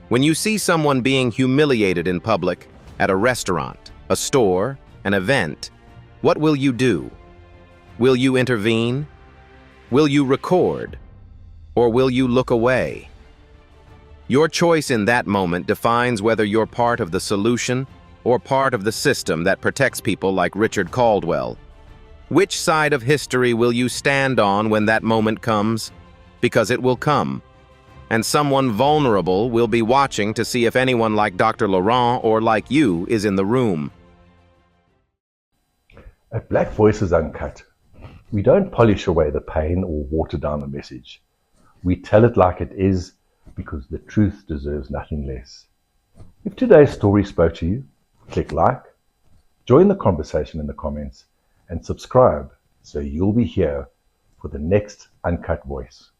When you see someone being humiliated in public, at a restaurant, a store, an event, what will you do? Will you intervene? Will you record? Or will you look away? Your choice in that moment defines whether you're part of the solution or part of the system that protects people like Richard Caldwell. Which side of history will you stand on when that moment comes? Because it will come. And someone vulnerable will be watching to see if anyone like Dr. Laurent or like you is in the room. At Black Voices Uncut, we don't polish away the pain or water down the message. We tell it like it is because the truth deserves nothing less. If today's story spoke to you, click like, join the conversation in the comments, and subscribe so you'll be here for the next Uncut Voice.